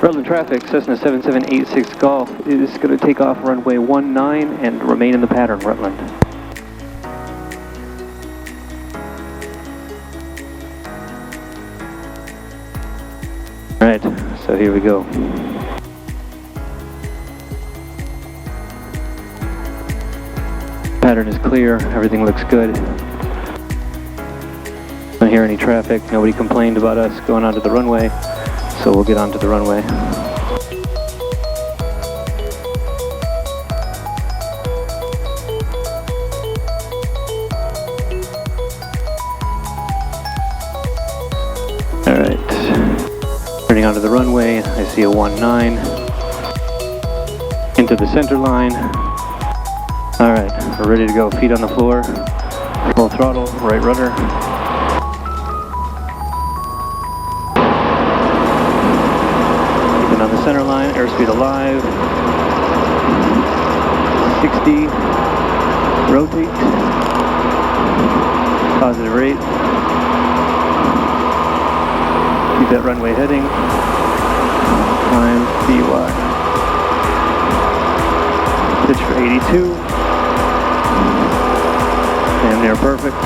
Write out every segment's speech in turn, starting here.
Rutland traffic, Cessna 7786 Golf is going to take off runway 19 and remain in the pattern, Rutland. Alright, so here we go. Pattern is clear, everything looks good. Don't hear any traffic, nobody complained about us going onto the runway. So we'll get onto the runway. Alright, turning onto the runway, I see a 19 into the center line. Alright, we're ready to go, feet on the floor, full throttle, right rudder. On the center line, airspeed alive, 60, rotate, positive rate, keep that runway heading, climb, VY, pitch for 82, damn near perfect.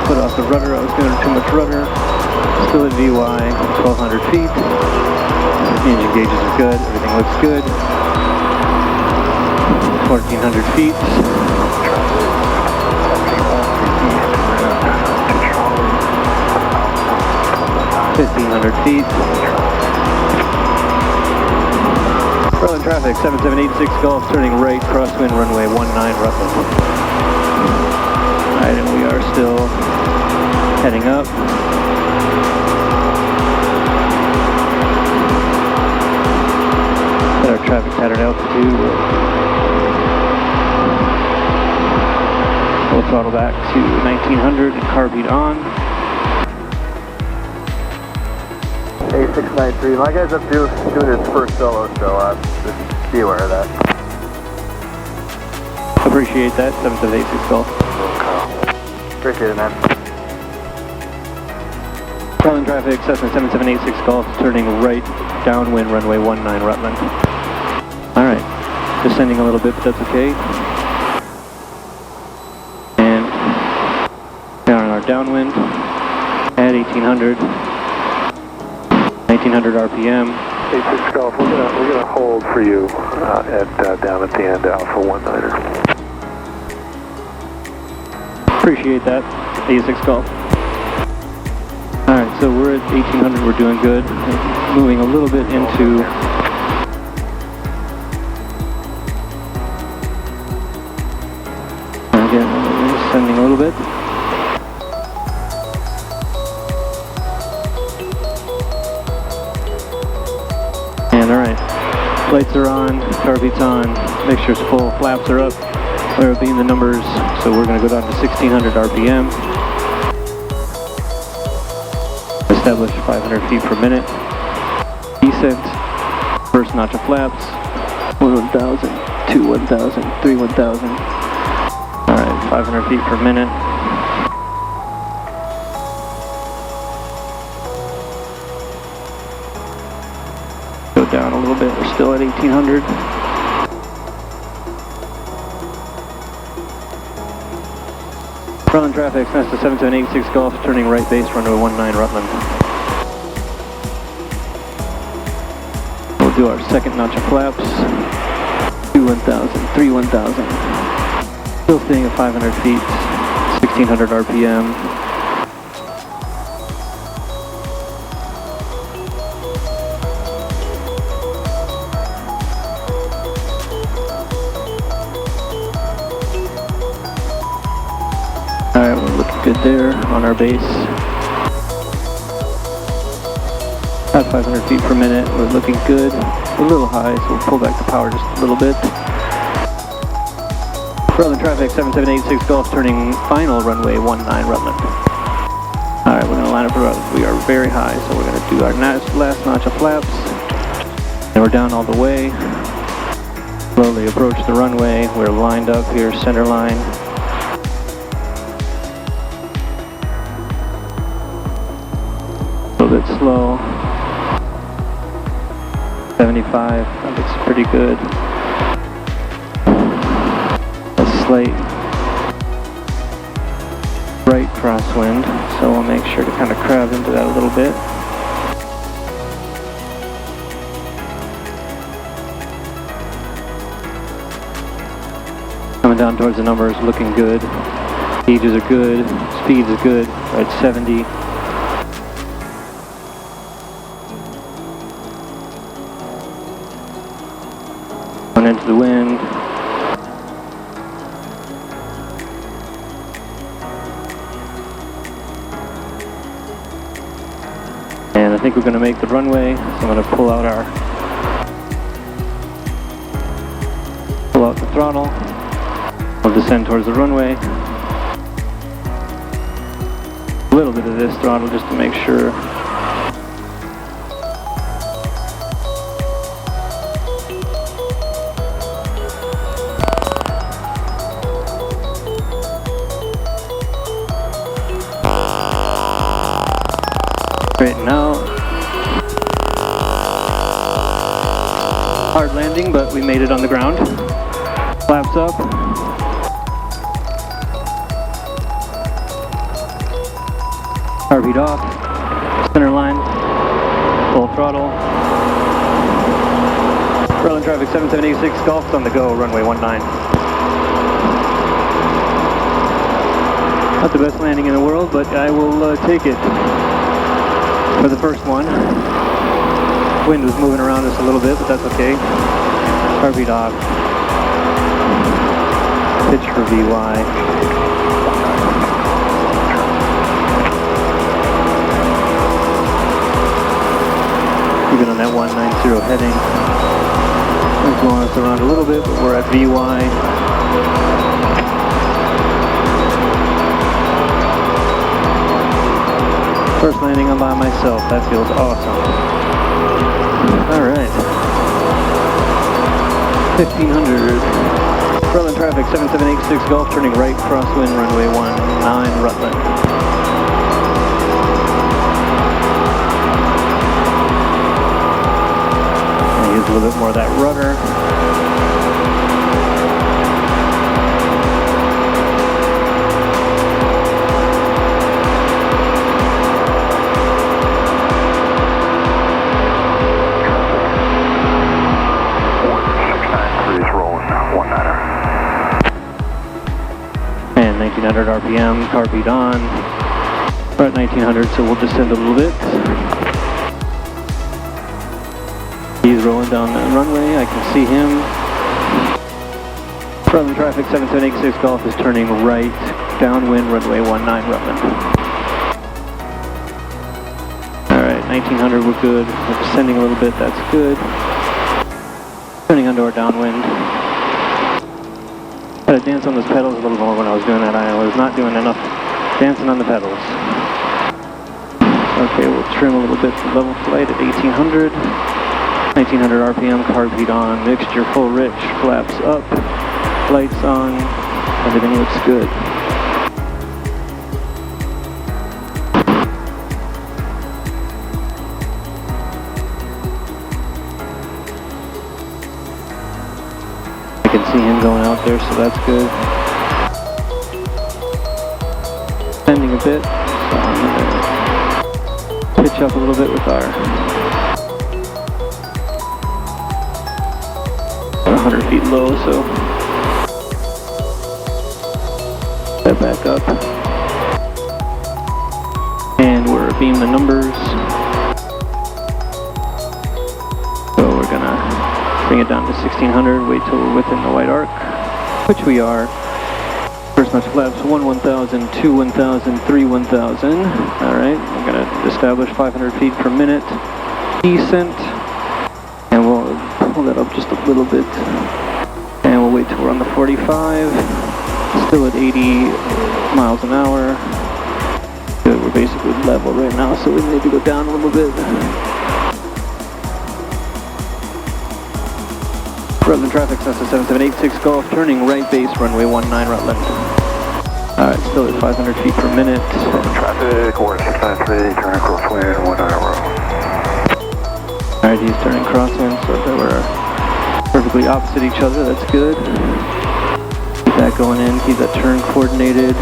Put off the rudder, I was doing too much rudder. Still at VY, 1200 feet. The engine gauges are good, everything looks good. 1400 feet. 1500 feet. Rutland traffic, 7786 Golf, turning right, crosswind, runway 19, Rutland. Alright, and we are still heading up. At our traffic pattern altitude. We'll throttle back to 1900 and car beat on. A693, my guy's up doing his first solo, so just be aware of that. Appreciate that, 7786 Golf. Appreciate it, man. Rutland traffic, Cessna 7786 Golf, turning right, downwind, runway 19, Rutland. Alright, descending a little bit, but that's okay. And down on our downwind, at 1800, 1900 RPM. 86 Golf, we're gonna hold for you down at the end, Alpha 19er. Appreciate that, 86 Golf. Alright, so we're at 1800, we're doing good. Moving a little bit into again, descending a little bit. And alright, lights are on, car beat's on, mixture's full, flaps are up. We're being the numbers, so we're going to go down to 1600 RPM. Establish 500 feet per minute. Descent, first notch of flaps, 1,000, 2, 1,000, 3, 1,000. Alright, 500 feet per minute. Go down a little bit, we're still at 1800. Rutland traffic, Cessna 7786 Golf, turning right base, runway 19, Rutland. We'll do our second notch of flaps. 2, 1,000, 3, 1,000. Still staying at 500 feet, 1600 RPM. Alright, we're looking good there on our base. At 500 feet per minute, we're looking good. A little high, so we'll pull back the power just a little bit. Rutland traffic, 7786 Golf, turning final, runway 19, Rutland. Alright, we're going to line up for Rutland. We are very high, so we're going to do our last notch of flaps. And we're down all the way. Slowly approach the runway. We're lined up here, center line. A little bit slow. 75, that looks pretty good. A slight right crosswind, so we'll make sure to kind of crab into that a little bit. Coming down towards the numbers, looking good. Gauges are good, speeds are good, we're at 70. Going into the wind. And I think we're going to make the runway, so I'm going to pull out the throttle. We'll descend towards the runway. A little bit of this throttle just to make sure. Straighten out. Hard landing, but we made it on the ground. Flaps up. Heartbeat off. Center line. Full throttle. Vermont traffic 7786 Golf's on the go, runway 19. Not the best landing in the world, but I will take it for the first one. Wind was moving around us a little bit, but that's okay. Heartbeat off. Pitch for VY. Even on that 190 heading. It's blowing us around a little bit, but we're at VY. First landing I'm by myself, that feels awesome. Alright. 1500. Vermont traffic 7786 Golf turning right, crosswind, runway 19, Rutland. And use a little bit more of that rudder. And 1900 RPM, heartbeat on. We're at 1900, so we'll descend a little bit. He's rolling down the runway, I can see him. Vermont traffic 7786 Golf is turning right, downwind, runway 19, Rutland. Alright, 1900, we're good. We're descending a little bit, that's good. Turning onto our downwind. I had to dance on those pedals a little more when I was doing that. I was not doing enough dancing on the pedals. Okay, we'll trim a little bit to level flight at 1800. 1900 RPM, heartbeat on, mixture full rich, flaps up, lights on, everything looks good. I can see him going out there, so that's good. Bending a bit, so I'm going to pitch up a little bit with our 100 feet low, so step back up. And we're beam the numbers. So we're going to bring it down to 1600, wait till we're within the white arc, which we are. First notch flaps, 1 1000, 2 1000, 3 1000. Alright, we're going to establish 500 feet per minute. Descent. And we'll pull that up just a little bit. And we'll wait till we're on the 45. Still at 80 miles an hour. Good, we're basically level right now, so we need to go down a little bit. Rutland traffic, Cessna 7786 Golf, turning right base, runway 19 Rutland. Alright, still at 500 feet per minute. Traffic, course 693, turn crosswind, 19 row. Alright, he's turning crosswind, so they were perfectly opposite each other, that's good. Keep that going in, keep that turn coordinated.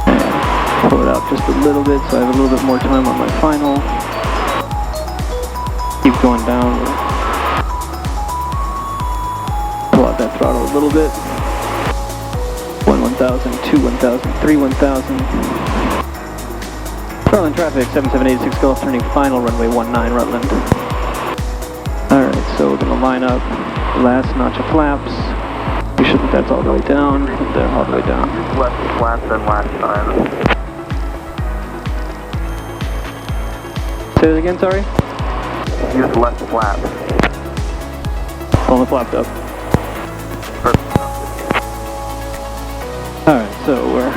And pull it out just a little bit so I have a little bit more time on my final. Keep going down. Pull out that throttle a little bit. 1,000, 2, 1,000, 3, 1,000. Rutland traffic, 7786 Golf, turning final, runway 19 Rutland. Alright, so we're going to line up the last notch of flaps. Be sure that that's all the way down, and then all the way down. Less flaps than last time. Say that again, sorry? Use less flaps. Pulling the flaps up. Perfect. Alright, so we're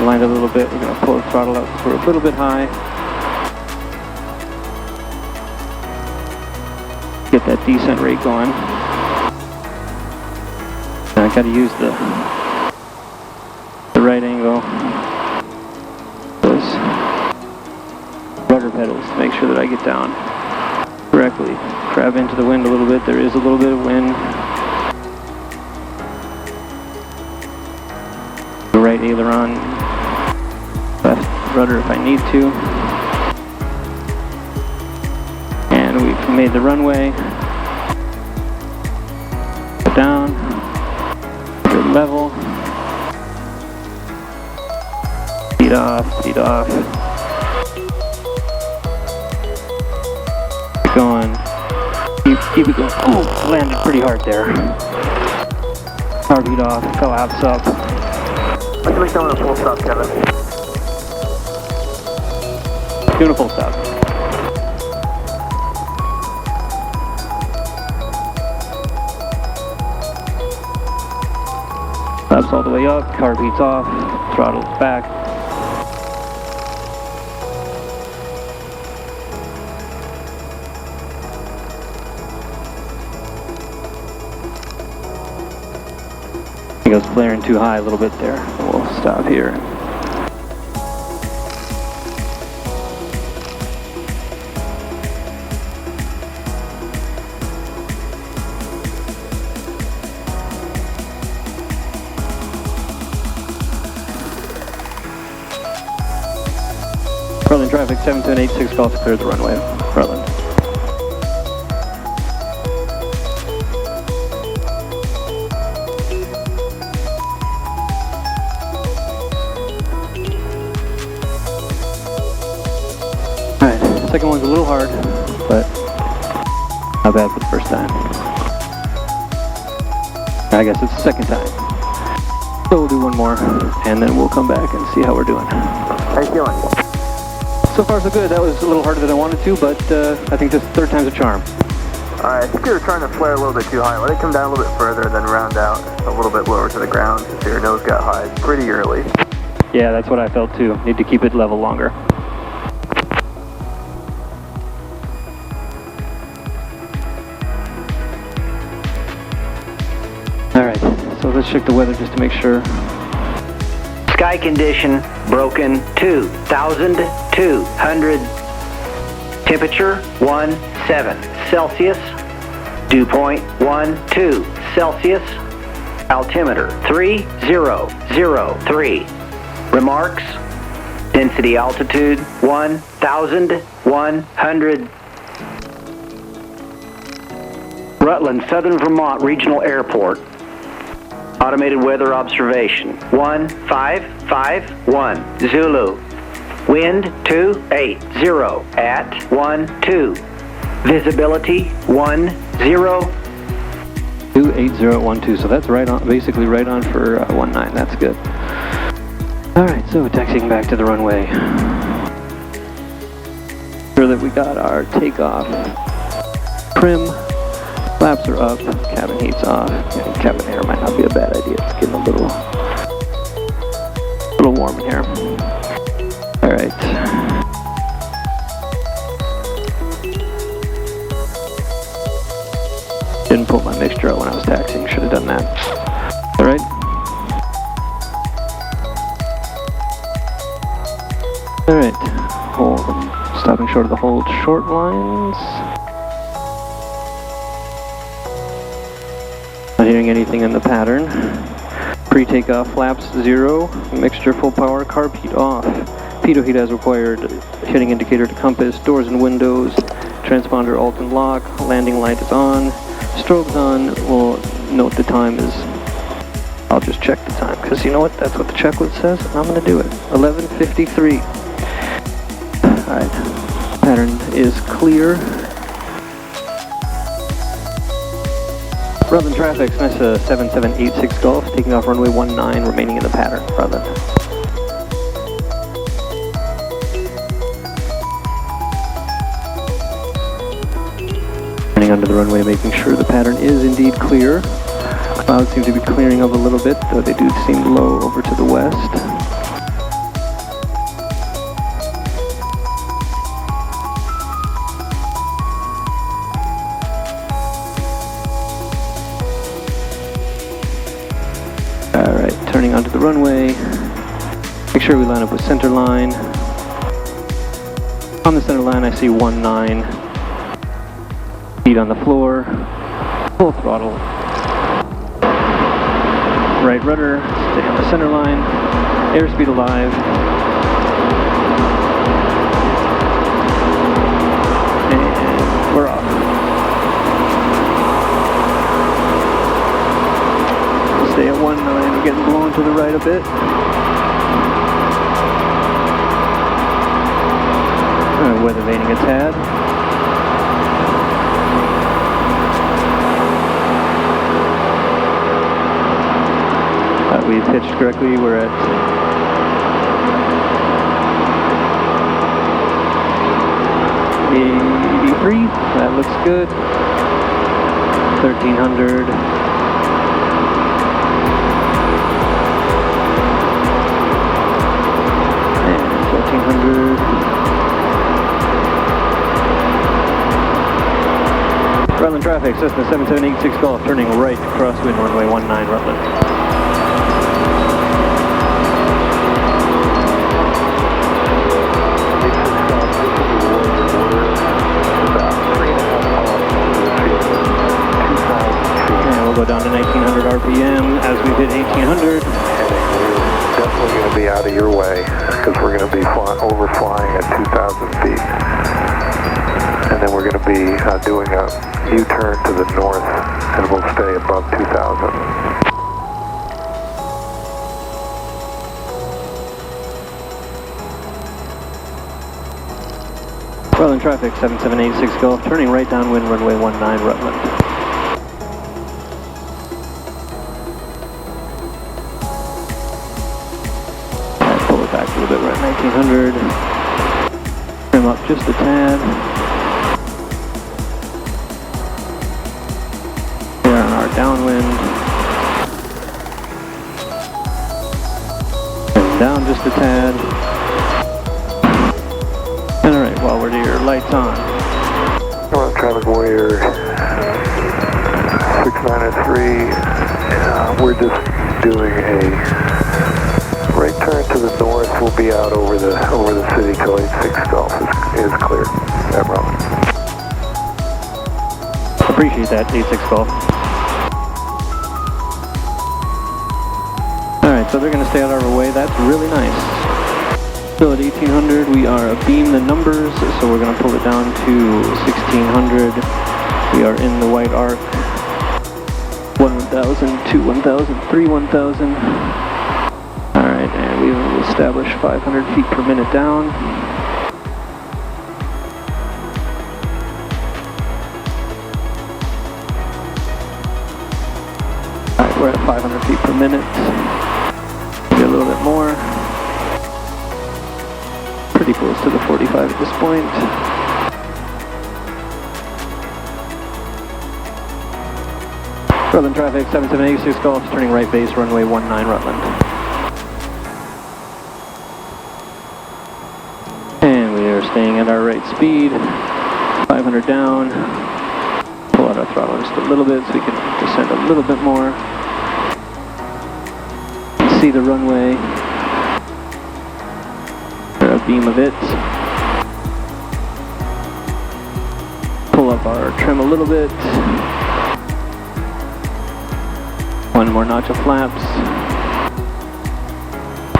lined up a little bit. We're going to pull the throttle up for a little bit high. Get that descent rate going. And I got to use the right angle. Those rudder pedals to make sure that I get down correctly. Grab into the wind a little bit. There is a little bit of wind. The right aileron, left rudder if I need to. And we've made the runway. Down. Good level. Speed off, speed off. Keep going. Keep it going. Oh, landed pretty hard there. Power beat off, collapse up. Let's make someone a full stop, Kevin. Doing a full stop. Flaps all the way up, car beats off, throttle's back. I think I was flaring too high a little bit there. We'll stop here. Rutland traffic, 7786 Golf, clear the runway. Rutland. Alright, second one's a little hard, but not bad for the first time. I guess it's the second time. So we'll do one more, and then we'll come back and see how we're doing. How you feeling? So far so good. That was a little harder than I wanted to, but I think this third time's a charm. Alright, I think you were trying to flare a little bit too high. Let it come down a little bit further, then round out a little bit lower to the ground so your nose got high pretty early. Yeah, that's what I felt too. Need to keep it level longer. Alright, so let's check the weather just to make sure. Sky condition broken 2,200. Temperature 17 Celsius. Dew point 12 Celsius. Altimeter 3003. Remarks. Density altitude 1,100. Rutland, Southern Vermont Regional Airport. Automated weather observation 1551 Zulu. Wind 280 at 12. Visibility 10. 28012, so that's right on, basically right on for 19. That's good. Alright, so taxiing back to the runway. Sure that we got our takeoff trim. Flaps are up, cabin heat's off. Yeah, cabin air might not be a bad idea. It's getting a little warm in here. Alright. Didn't pull my mixture out when I was taxiing, should have done that. Alright. Alright, hold, stopping short of the hold short lines. Not hearing anything in the pattern. Pre-takeoff flaps 0, mixture full power, carb heat off. Pitot heat as required, heading indicator to compass, doors and windows, transponder alt and lock, landing light is on, strobes on. We'll note the time is, I'll just check the time, because you know what, that's what the checklist says, and I'm going to do it. 11:53. Alright, pattern is clear. Rutland traffic, Mesa 7786 Golf, taking off runway 19, remaining in the pattern, Rutland. Turning onto the runway, making sure the pattern is indeed clear. Clouds seem to be clearing up a little bit, though they do seem low over to the west. Alright, turning onto the runway. Make sure we line up with center line. On the center line I see 19. Feet on the floor. Full throttle. Right rudder, stay on the center line. Airspeed alive. And we're off. Stay at 19, we're getting blown to the right a bit. Weather vaning a tad. We pitched correctly, we're at 83, that looks good. 1300. And 1400. Rutland traffic, Cessna 7786 Golf, turning right, crosswind runway 19, Rutland. Go down to 1900 RPM as we hit 1800. We're definitely going to be out of your way because we're going to be overflying at 2,000 feet. And then we're going to be doing a U-turn to the north and we'll stay above 2,000. Rutland traffic, 7786 Golf, turning right downwind runway 19, Rutland. Back a little bit, we're at 1900. Trim up just a tad. We're on our downwind. Trim down just a tad. And alright, while we're here, lights on. North Traffic Warrior 6903. We're just doing a right turn to the north. We'll be out over the city till 86 Golf is clear at Vermont. Appreciate that, 86 Golf. Alright, so they're going to stay out of our way. That's really nice. Still at 1800, we are abeam the numbers, so we're going to pull it down to 1600. We are in the white arc. 1,000, 2, 1,000, 3, 1,000. Alright, and we've established 500 feet per minute down. Alright, we're at 500 feet per minute. Maybe a little bit more. Pretty close to the 45 at this point. Rutland traffic, 7786 Golf, turning right base, runway 19, Rutland. And we are staying at our right speed. 500 down. Pull out our throttle just a little bit so we can descend a little bit more. See the runway, or a beam of it. Pull up our trim a little bit. One more notch of flaps.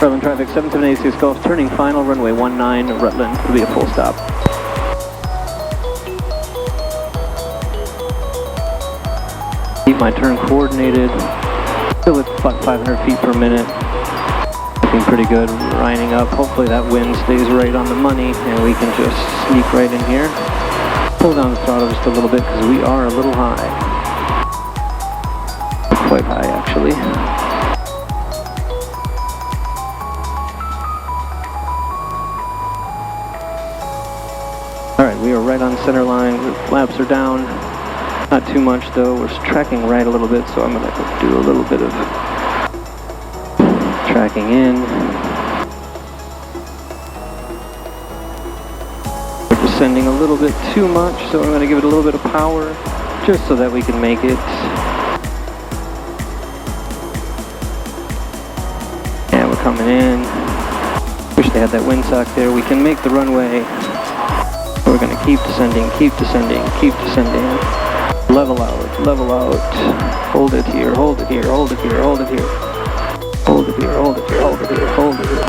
Rutland traffic 7786 Golf, turning final, runway 19, Rutland, will be a full stop. Keep my turn coordinated, still at about 500 feet per minute. Looking pretty good, lining up. Hopefully that wind stays right on the money and we can just sneak right in here. Pull down the throttle just a little bit because we are a little high. Quite high actually. Alright, we are right on center line. The flaps are down. Not too much though. We're tracking right a little bit, so I'm going to do a little bit of tracking in. We're descending a little bit too much, so I'm going to give it a little bit of power just so that we can make it. And we're coming in. Wish they had that windsock there. We can make the runway. We're going to keep descending, keep descending, keep descending. Level out, level out. Hold it here, hold it here, hold it here, hold it here. Hold it here, hold it here, hold it here, hold it here.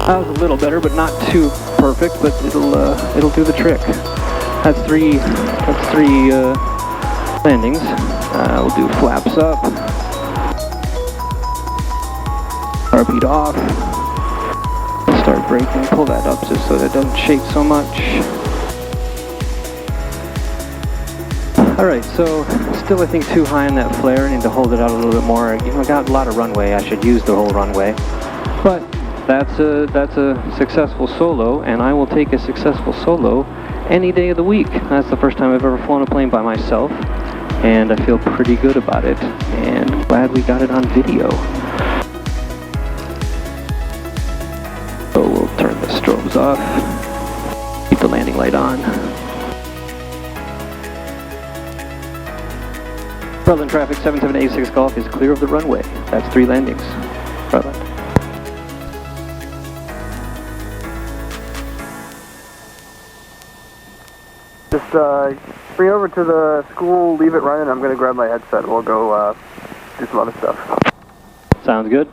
That was a little better, but not too perfect, but it'll do the trick. That's three landings. We'll do flaps up. RP'd off. Start braking, pull that up just so that it doesn't shake so much. Alright, so still I think too high on that flare. I need to hold it out a little bit more. You know, I got a lot of runway. I should use the whole runway. But that's a successful solo, and I will take a successful solo any day of the week. That's the first time I've ever flown a plane by myself, and I feel pretty good about it, and glad we got it on video. So we'll turn the strobes off, keep the landing light on. Rutland traffic 7786 Golf is clear of the runway. That's 3 landings. Rutland. Just bring over to the school, leave it running. I'm going to grab my headset. We'll go do some other stuff. Sounds good.